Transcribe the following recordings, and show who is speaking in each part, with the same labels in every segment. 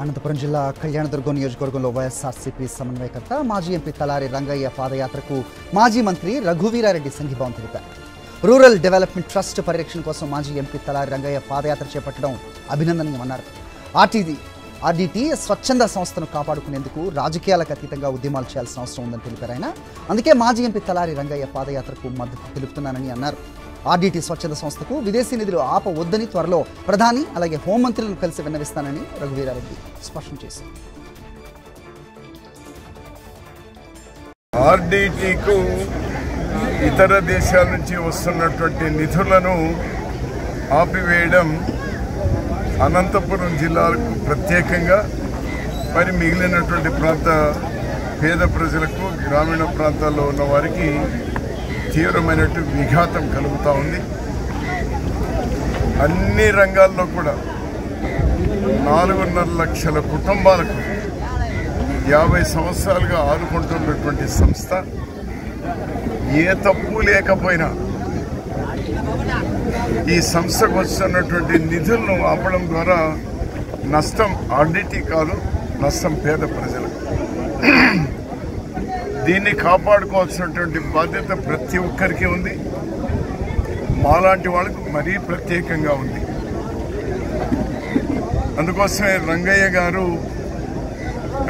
Speaker 1: అనంతపురం జిల్లా కళ్యాణదుర్గం నియోజకవర్గంలో వైఎస్ఆర్సీపీ సమన్వయకర్త మాజీ ఎంపీ తలారి రంగయ్య పాదయాత్రకు మాజీ మంత్రి రఘువీరారెడ్డి సంఘీభావం తెలిపారు. రూరల్ డెవలప్మెంట్ ట్రస్ట్ పరిరక్షణ కోసం మాజీ ఎంపీ తలారి రంగయ్య పాదయాత్ర చేపట్టడం అభినందనీయమన్నారు. ఆర్డీటీ స్వచ్ఛంద సంస్థను కాపాడుకునేందుకు రాజకీయాలకు అతీతంగా ఉద్యమాలు చేయాల్సిన అవసరం ఉందని తెలిపారు ఆయన. అందుకే మాజీ ఎంపీ తలారి రంగయ్య పాదయాత్రకు మద్దతు తెలుపుతున్నానని అన్నారు. ఆర్డీటీ స్వచ్ఛంద సంస్థకు విదేశీ నిధులు ఆపవద్దని త్వరలో ప్రధాని అలాగే హోంమంత్రులను కలిసి విన్నవిస్తానని రఘువీరారెడ్డి స్పష్టం చేశారు.
Speaker 2: ఆర్డీటీకు ఇతర దేశాల నుంచి వస్తున్నటువంటి నిధులను ఆపివేయడం అనంతపురం జిల్లాకు ప్రత్యేకంగా మరి మిగిలినటువంటి ప్రాంత పేద ప్రజలకు గ్రామీణ ప్రాంతాల్లో ఉన్న వారికి తీవ్రమైనటువంటి విఘాతం కలుగుతూ ఉంది. అన్ని రంగాల్లో కూడా 4.5 లక్షల కుటుంబాలకు 50 సంవత్సరాలుగా ఆదుకుంటున్నటువంటి సంస్థ ఏ తప్పు లేకపోయినా ఈ సంస్థకు వస్తున్నటువంటి నిధులను ఆపడం ద్వారా నష్టం ఆర్డీటీ కాదు, నష్టం పేద ప్రజలకు. దీన్ని కాపాడుకోవాల్సినటువంటి బాధ్యత ప్రతి ఒక్కరికి ఉంది. మాలాంటి వాళ్ళకు మరీ ప్రత్యేకంగా ఉంది. అందుకోసమే రంగయ్య గారు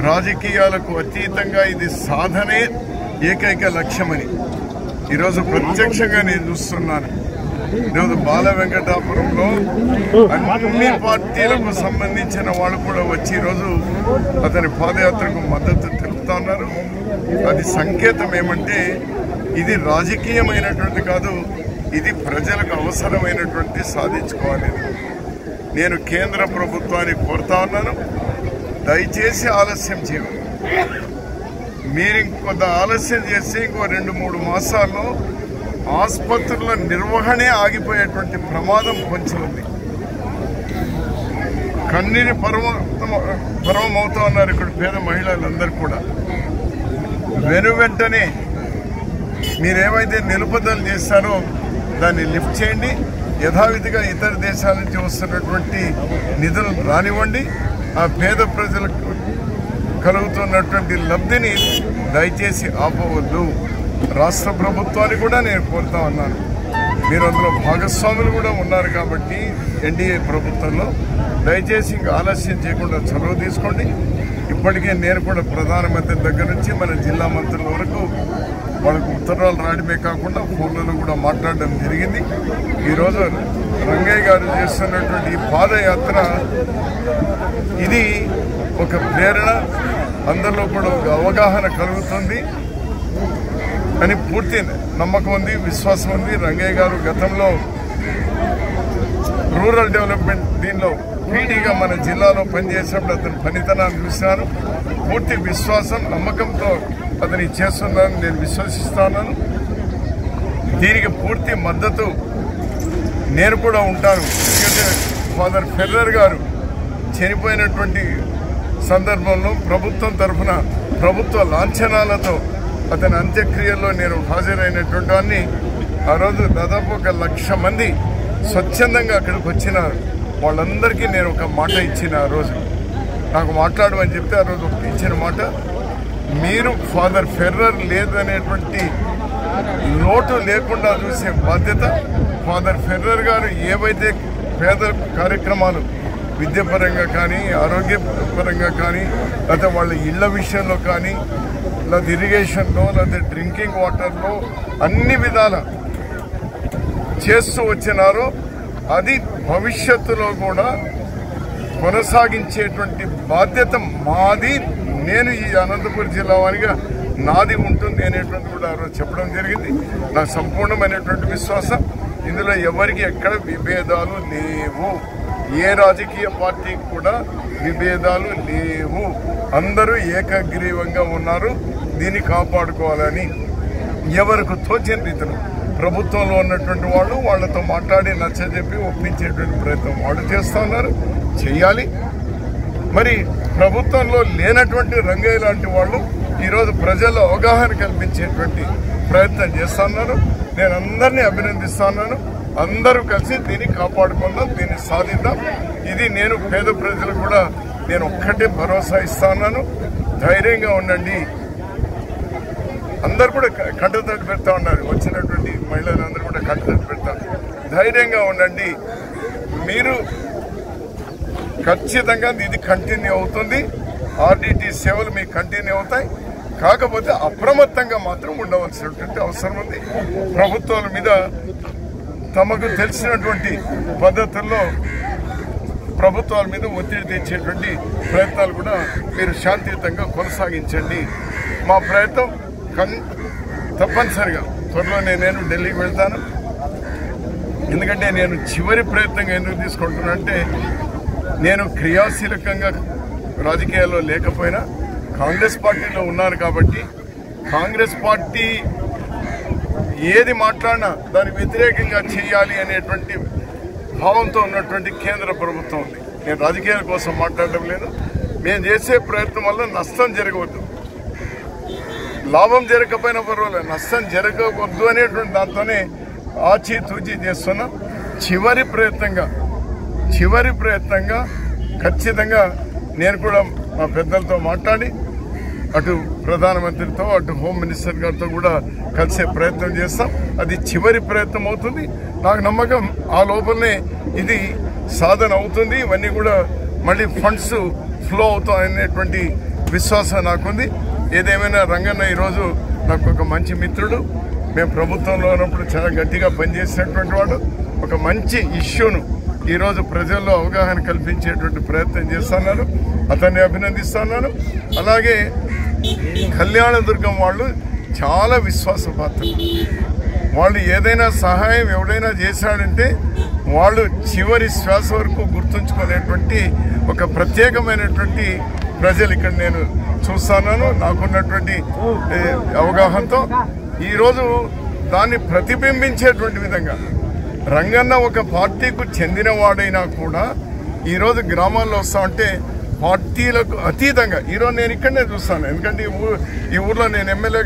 Speaker 2: రాజకీయాలకు అతీతంగా ఇది సాధనే ఏకైక లక్ష్యమని ఈరోజు ప్రత్యక్షంగా నేను చూస్తున్నాను. ఈరోజు బాల వెంకటాపురంలో అన్ని పార్టీలకు సంబంధించిన వాళ్ళు కూడా వచ్చి ఈరోజు అతని పాదయాత్రకు మద్దతు తెలుపుతా ఉన్నారు. అది సంకేతం ఏమంటే ఇది రాజకీయమైనటువంటి కాదు, ఇది ప్రజలకు అవసరమైనటువంటి సాధించుకోవాలి. నేను కేంద్ర ప్రభుత్వాన్ని కోరుతా ఉన్నాను, దయచేసి ఆలస్యం చేయండి. మీరు ఇంకొంత ఆలస్యం చేస్తే ఇంకో 2-3 మాసాల్లో ఆసుపత్రుల నిర్వహణే ఆగిపోయేటువంటి ప్రమాదం కొంచెం ఉంది. కన్నీరు పర్వమవుతా ఉన్నారు ఇక్కడ పేద మహిళలందరూ కూడా. వెంటనే మీరేమైతే నిలుపుదల చేస్తారో దాన్ని లిఫ్ట్ చేయండి. యథావిధిగా ఇతర దేశాల నుంచి వస్తున్నటువంటి నిధులు రానివ్వండి. ఆ పేద ప్రజలకు కలుగుతున్నటువంటి లబ్ధిని దయచేసి ఆపవద్దు. రాష్ట్ర ప్రభుత్వాన్ని కూడా నేను కోరుతా ఉన్నాను, మీరు అందులో భాగస్వాములు కూడా ఉన్నారు కాబట్టి ఎన్డీఏ ప్రభుత్వంలో దయచేసి ఇంకా ఆలస్యం చేయకుండా చొరవ తీసుకోండి. ఇప్పటికే నేను కూడా ప్రధానమంత్రి దగ్గర నుంచి మన జిల్లా మంత్రుల వరకు వాళ్ళకు ఉత్తరాలు రాయడమే కాకుండా ఫోన్లలో కూడా మాట్లాడడం జరిగింది. ఈరోజు రంగయ్య గారు చేస్తున్నటువంటి ఈ పాదయాత్ర ఇది ఒక ప్రేరణ, అందరిలో కూడా ఒక అవగాహన కలుగుతుంది అని పూర్తి నమ్మకం ఉంది, విశ్వాసం ఉంది. రంగయ్య గారు గతంలో రూరల్ డెవలప్మెంట్ దీనిలో పీడీగా మన జిల్లాలో పనిచేసినప్పుడు అతని పనితనాన్ని చూసినాను. పూర్తి విశ్వాసం నమ్మకంతో అతని చేస్తున్నానని నేను విశ్వసిస్తున్నాను. దీనికి పూర్తి మద్దతు నేను కూడా ఉంటాను. ఎందుకంటే ఫాదర్ ఫెర్రర్ గారు చనిపోయినటువంటి సందర్భంలో ప్రభుత్వం తరఫున ప్రభుత్వ లాంఛనాలతో అతని అంత్యక్రియల్లో నేను హాజరైనటువంటి వాడిని. ఆ రోజు దాదాపు 1 లక్ష మంది స్వచ్ఛందంగా అక్కడికి వచ్చినారు. వాళ్ళందరికీ నేను ఒక మాట ఇచ్చిన, ఆ రోజు నాకు మాట్లాడమని చెప్తే ఆ రోజు ఇచ్చిన మాట, మీరు ఫాదర్ ఫెర్రర్ లేదనేటువంటి లోటు లేకుండా చూసే బాధ్యత ఫాదర్ ఫెర్రర్ గారు ఏవైతే పేద కార్యక్రమాలు విద్యాపరంగా కానీ ఆరోగ్యపరంగా కానీ లేకపోతే వాళ్ళ ఇళ్ల విషయంలో కానీ లేదా ఇరిగేషన్లో లేదా డ్రింకింగ్ వాటర్లో అన్ని విధాల చేస్తూ వచ్చినారో అది భవిష్యత్తులో కూడా కొనసాగించేటువంటి బాధ్యత మాది. నేను ఈ అనంతపురం జిల్లా వారిగా నాది ఉంటుంది అనేటువంటి కూడా ఆ రోజు చెప్పడం జరిగింది. నాకు సంపూర్ణమైనటువంటి విశ్వాసం. ఇందులో ఎవరికి ఎక్కడ విభేదాలు లేవు, ఏ రాజకీయ పార్టీకి కూడా విభేదాలు లేవు. అందరూ ఏకగ్రీవంగా ఉన్నారు. దీన్ని కాపాడుకోవాలని ఎవరికి తోచిన రీతిలో ప్రభుత్వంలో ఉన్నటువంటి వాళ్ళు వాళ్ళతో మాట్లాడి నచ్చజెప్పి ఒప్పించేటువంటి ప్రయత్నం వాళ్ళు చేస్తూ ఉన్నారు, చేయాలి. మరి ప్రభుత్వంలో లేనటువంటి రంగయ్య లాంటి వాళ్ళు ఈరోజు ప్రజల్లో అవగాహన కల్పించేటువంటి ప్రయత్నం చేస్తున్నారు. నేను అందరినీ అభినందిస్తున్నాను. అందరూ కలిసి దీన్ని కాపాడుకుందాం, దీన్ని సాధిద్దాం. ఇది నేను పేద ప్రజలకు కూడా నేను ఒక్కటే భరోసా ఇస్తాను, ధైర్యంగా ఉండండి. అందరు కూడా కంటతడి పెడతా ఉన్నారు, వచ్చినటువంటి మహిళలందరూ కూడా కంటతడి పెడతారు. ధైర్యంగా ఉండండి, మీరు ఖచ్చితంగా ఇది కంటిన్యూ అవుతుంది. ఆర్డిటి సేవలు మీకు కంటిన్యూ అవుతాయి. కాకపోతే అప్రమత్తంగా మాత్రం ఉండవలసినటువంటి అవసరం ఉంది. ప్రభుత్వాల మీద తమకు తెలిసినటువంటి పద్ధతుల్లో ప్రభుత్వాల మీద ఒత్తిడి తెచ్చేటువంటి ప్రయత్నాలు కూడా మీరు శాంతియుతంగా కొనసాగించండి. మా ప్రయత్నం తప్పనిసరిగా త్వరలోనే నేను ఢిల్లీకి వెళ్తాను. ఎందుకంటే నేను చివరి ప్రయత్నంగా ఎందుకు తీసుకుంటున్నానంటే, నేను క్రియాశీలకంగా రాజకీయాల్లో లేకపోయినా కాంగ్రెస్ పార్టీలో ఉన్నాను కాబట్టి, కాంగ్రెస్ పార్టీ ఏది మాట్లాడినా దానికి వ్యతిరేకంగా చేయాలి అనేటువంటి భావంతో ఉన్నటువంటి కేంద్ర ప్రభుత్వం ఉంది. నేను రాజకీయాల కోసం మాట్లాడడం లేదు. మేము చేసే ప్రయత్నం వల్ల నష్టం జరగవద్దు, లాభం జరగకపోయినా పర్వాలేదు, నష్టం జరగవద్దు అనేటువంటి దాంతోనే ఆచితూచి చేస్తున్నాం. చివరి ప్రయత్నంగా ఖచ్చితంగా నేను కూడా మా పెద్దలతో మాట్లాడి అటు ప్రధానమంత్రితో అటు హోమ్ మినిస్టర్ గారితో కూడా కలిసే ప్రయత్నం చేస్తాం. అది చివరి ప్రయత్నం అవుతుంది. నాకు నమ్మకం ఆ లోపలనే ఇది సాధన అవుతుంది. ఇవన్నీ కూడా మళ్ళీ ఫండ్స్ ఫ్లో అవుతాయనేటువంటి విశ్వాసం నాకుంది. ఏదేమైనా రంగన్న ఈరోజు నాకు ఒక మంచి మిత్రుడు. మేము ప్రభుత్వంలో ఉన్నప్పుడు చాలా గట్టిగా పనిచేసినటువంటి వాడు. ఒక మంచి ఇష్యూను ఈరోజు ప్రజల్లో అవగాహన కల్పించేటువంటి ప్రయత్నం చేస్తున్నారు. అతన్ని అభినందిస్తున్నాను. అలాగే కళ్యాణదుర్గం వాళ్ళు చాలా విశ్వాసపాత్రులు. వాళ్ళు ఏదైనా సహాయం ఎవడైనా చేశాడంటే వాళ్ళు చివరి శ్వాస వరకు గుర్తుంచుకునేటువంటి ఒక ప్రత్యేకమైనటువంటి ప్రజలు ఇక్కడ నేను చూస్తున్నాను. నాకున్నటువంటి అవగాహనతో ఈరోజు దాన్ని ప్రతిబింబించేటువంటి విధంగా రంగన్న ఒక పార్టీకు చెందినవాడైనా కూడా ఈరోజు గ్రామాల్లో వస్తా ఉంటే పార్టీలకు అతీతంగా ఈరోజు నేను ఇక్కడనే చూస్తాను. ఎందుకంటే ఈ ఊర్లో నేను ఎమ్మెల్యే